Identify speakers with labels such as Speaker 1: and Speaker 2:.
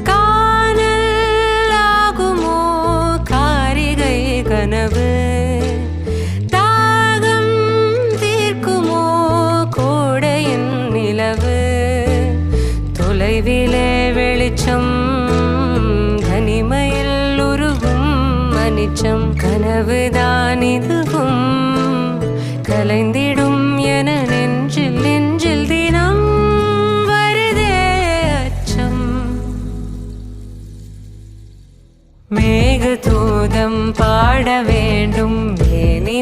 Speaker 1: காணல் ஆகுமோ காரிகை கனவு, தாகம் தீர்க்குமோ கோடையின் நிலவு, தொலைவிலே வெளிச்சம் தனிமையில் உருகும் அனிச்சம், கனவுதான் இதுவும் கலைந்திடும் என நெஞ்சில் நெஞ்சில் தினம் வருதே அச்சம். மேகதூதம் பாட வேண்டும் ஏனி